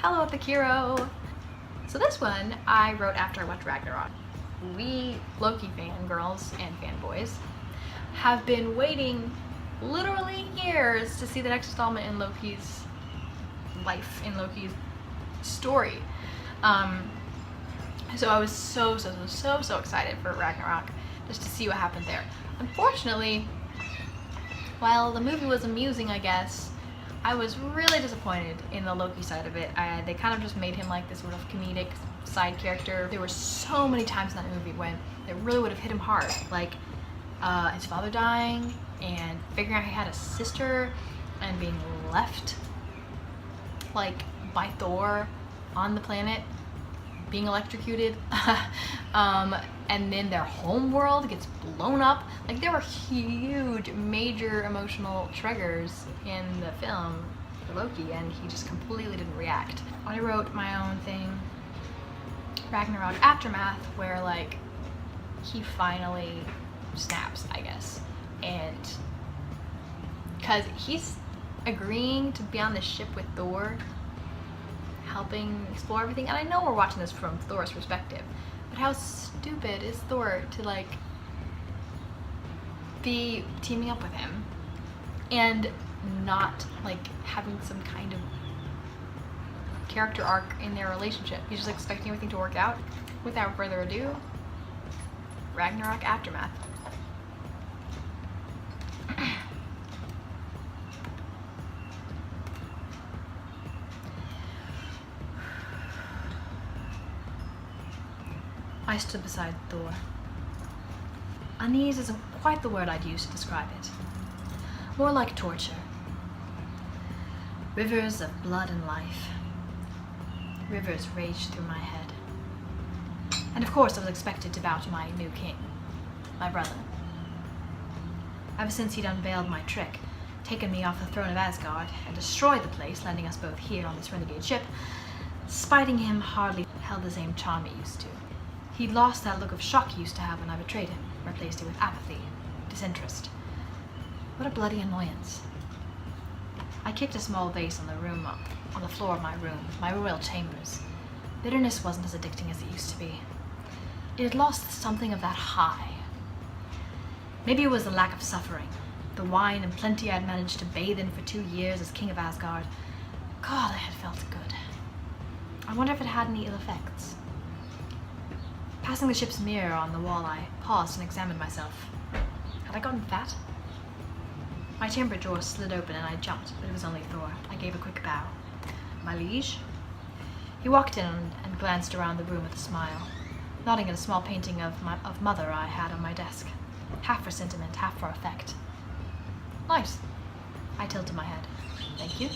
Hello, Epic Hero! So this one I wrote after I watched Ragnarok. We Loki fangirls and fanboys have been waiting literally years to see the next installment in Loki's life, in Loki's story. So I was so excited for Ragnarok just to see what happened there. Unfortunately, while the movie was amusing, I guess, I was really disappointed in the Loki side of it. They kind of just made him like this sort of comedic side character. There were so many times in that movie when it really would have hit him hard, like his father dying and figuring out he had a sister and being left like by Thor on the planet, being electrocuted, and then their home world gets blown up. Like, there were huge, major emotional triggers in the film for Loki, and he just completely didn't react. I wrote my own thing, Ragnarok Aftermath, where like he finally snaps, I guess, and because he's agreeing to be on the ship with Thor, helping explore everything. And I know we're watching this from Thor's perspective, but how stupid is Thor to like be teaming up with him and not like having some kind of character arc in their relationship. He's just expecting everything to work out. Without further ado, Ragnarok Aftermath. I stood beside Thor. Unease isn't quite the word I'd use to describe it. More like torture. Rivers of blood and life. Rivers raged through my head. And of course I was expected to bow to my new king, my brother. Ever since he'd unveiled my trick, taken me off the throne of Asgard, and destroyed the place, landing us both here on this renegade ship, spiting him hardly held the same charm it used to. He'd lost that look of shock he used to have when I betrayed him, replaced it with apathy, disinterest. What a bloody annoyance. I kicked a small vase on the floor of my room, my royal chambers. Bitterness wasn't as addicting as it used to be. It had lost something of that high. Maybe it was the lack of suffering, the wine and plenty I'd managed to bathe in for 2 years as king of Asgard. God, it had felt good. I wonder if it had any ill effects. Passing the ship's mirror on the wall, I paused and examined myself. Had I gotten fat? My chamber door slid open and I jumped, but it was only Thor. I gave a quick bow. My liege? He walked in and glanced around the room with a smile, nodding at a small painting of Mother I had on my desk. Half for sentiment, half for effect. Nice. I tilted my head. Thank you.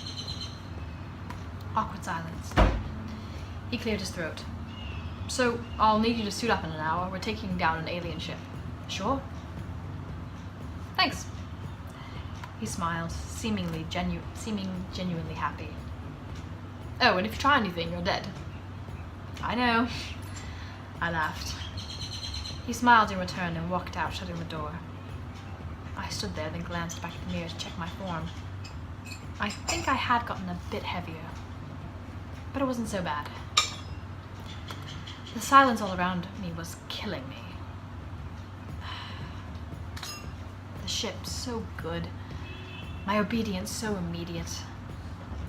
Awkward silence. He cleared his throat. So, I'll need you to suit up in an hour. We're taking down an alien ship. Sure? Thanks. He smiled, seeming genuinely happy. Oh, and if you try anything, you're dead. I know. I laughed. He smiled in return and walked out, shutting the door. I stood there, then glanced back at the mirror to check my form. I think I had gotten a bit heavier, but it wasn't so bad. The silence all around me was killing me. The ship so good, my obedience so immediate,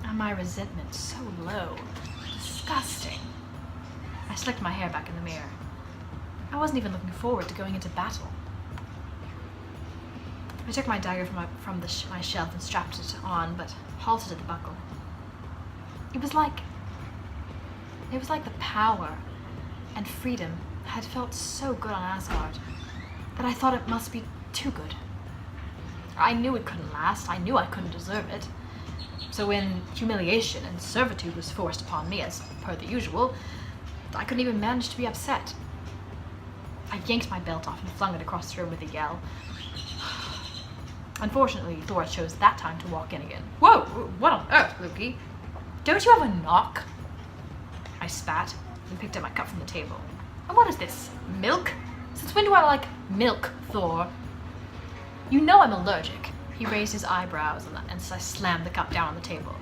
and my resentment so low. Disgusting. I slicked my hair back in the mirror. I wasn't even looking forward to going into battle. I took my dagger from my shelf and strapped it on, but halted at the buckle. It was like the power and freedom had felt so good on Asgard that I thought it must be too good. I knew it couldn't last. I knew I couldn't deserve it. So when humiliation and servitude was forced upon me, as per the usual, I couldn't even manage to be upset. I yanked my belt off and flung it across the room with a yell. Unfortunately, Thor chose that time to walk in again. Whoa! What on earth, Loki? Don't you have a knock? I spat and picked up my cup from the table. And what is this? Milk? Since when do I like milk, Thor? You know I'm allergic. He raised his eyebrows and I slammed the cup down on the table.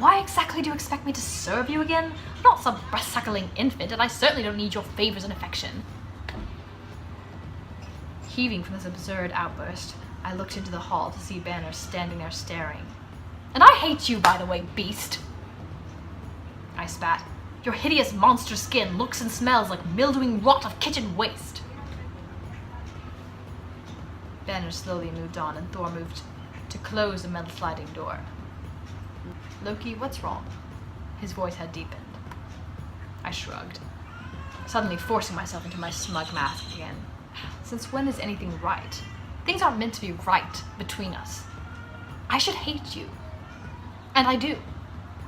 Why exactly do you expect me to serve you again? I'm not some breast-suckling infant, and I certainly don't need your favors and affection. Heaving from this absurd outburst, I looked into the hall to see Banner standing there staring. And I hate you, by the way, beast! I spat. Your hideous monster skin looks and smells like mildewing rot of kitchen waste. Banner slowly moved on, and Thor moved to close the metal sliding door. Loki, what's wrong? His voice had deepened. I shrugged, suddenly forcing myself into my smug mask again. Since when is anything right? Things aren't meant to be right between us. I should hate you. And I do.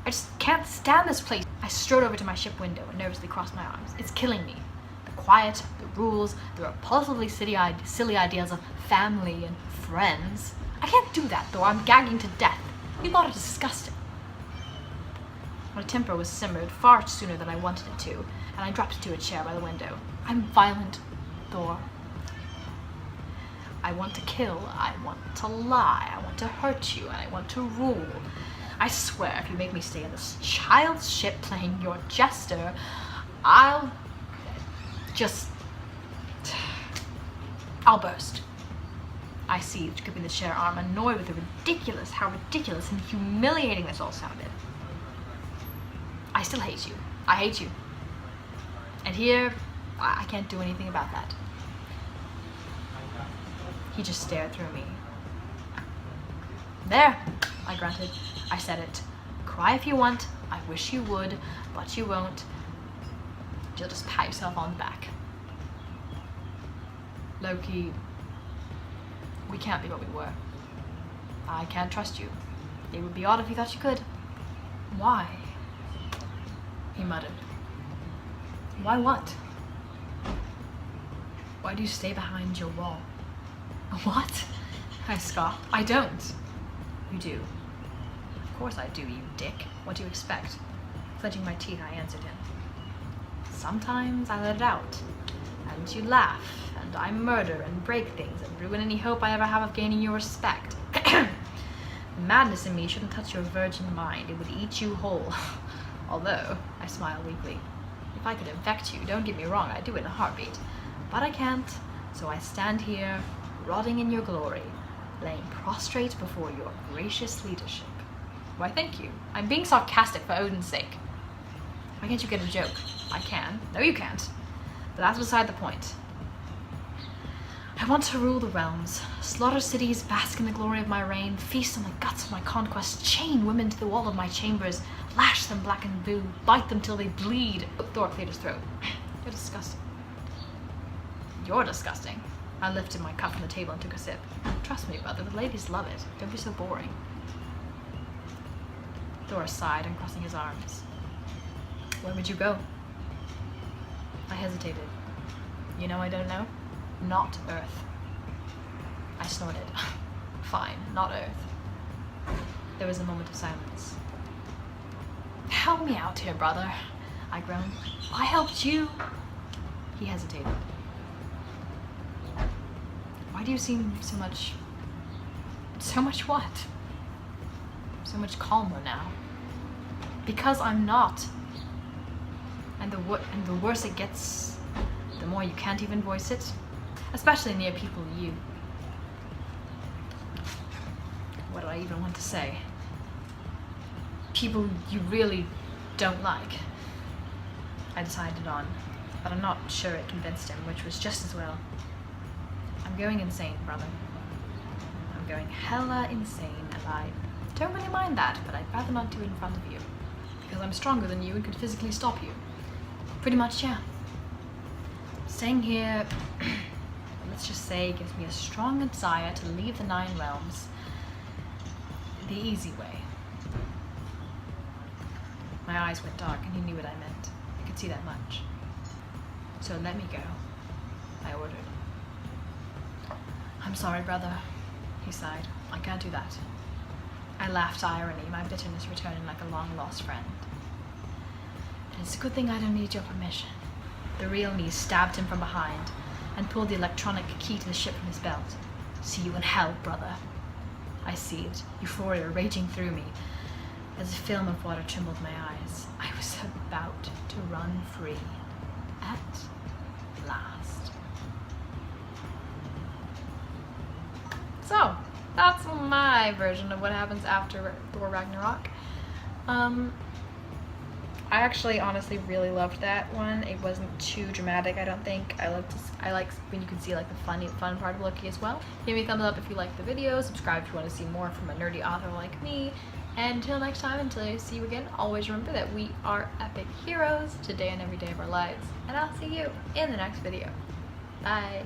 I just can't stand this place. I strode over to my ship window and nervously crossed my arms. It's killing me. The quiet, the rules, the repulsively silly ideas of family and friends. I can't do that, though. I'm gagging to death. You thought it disgusting. My temper was simmered far sooner than I wanted it to, and I dropped into a chair by the window. I'm violent, Thor. I want to kill, I want to lie, I want to hurt you, and I want to rule. I swear, if you make me stay in this child's ship playing your jester, I'll burst. I seized, gripping the chair arm, annoyed with how ridiculous and humiliating this all sounded. I still hate you. I hate you. And here, I can't do anything about that. He just stared through me. There, I grunted. I said it. Cry if you want. I wish you would, but you won't. You'll just pat yourself on the back. Loki, we can't be what we were. I can't trust you. It would be odd if you thought you could. Why? He muttered. Why what? Why do you stay behind your wall? What? I scoffed. I don't. You do. Of course I do, you dick. What do you expect? Clenching my teeth, I answered him. Sometimes I let it out. And you laugh, and I murder and break things and ruin any hope I ever have of gaining your respect. The madness in me shouldn't touch your virgin mind. It would eat you whole. Although, I smiled weakly. If I could infect you, don't get me wrong, I'd do it in a heartbeat. But I can't, so I stand here, rotting in your glory, laying prostrate before your gracious leadership. Why, thank you. I'm being sarcastic for Odin's sake. Why can't you get a joke? I can. No, you can't. But that's beside the point. I want to rule the realms, slaughter cities, bask in the glory of my reign, feast on the guts of my conquest, chain women to the wall of my chambers, lash them black and blue, bite them till they bleed. Thor cleared his throat. You're disgusting. You're disgusting. I lifted my cup from the table and took a sip. Trust me, brother, the ladies love it. Don't be so boring. Thor sighed, uncrossing his arms. Where would you go? I hesitated. You know I don't know? Not Earth. I snorted. Fine, not Earth. There was a moment of silence. Help me out here, brother, I groaned. I helped you. He hesitated. Why do you seem so much what? So much calmer now. Because I'm not. And the worse it gets, the more you can't even voice it. Especially near people you. What do I even want to say? People you really don't like. I decided on, but I'm not sure it convinced him, which was just as well. I'm going insane, brother. I'm going hella insane, and I don't really mind that, but I'd rather not do it in front of you. Because I'm stronger than you and could physically stop you. Pretty much, yeah. Staying here, let's just say, gives me a strong desire to leave the 9 realms the easy way. My eyes went dark, and he knew what I meant. I could see that much. So let me go, I ordered. I'm sorry, brother, he sighed. I can't do that. I laughed irony, my bitterness returning like a long-lost friend. And it's a good thing I don't need your permission. The real me stabbed him from behind and pulled the electronic key to the ship from his belt. See you in hell, brother. I seethed, euphoria raging through me. As a film of water trembled my eyes, I was about to run free. At last. So, that's my version of what happens after Thor Ragnarok. I actually honestly really loved that one. It wasn't too dramatic, I don't think. I like when you can see like the fun part of Loki as well. Give me a thumbs up if you like the video, subscribe if you want to see more from a nerdy author like me. And until next time, until I see you again, always remember that we are epic heroes today and every day of our lives. And I'll see you in the next video. Bye.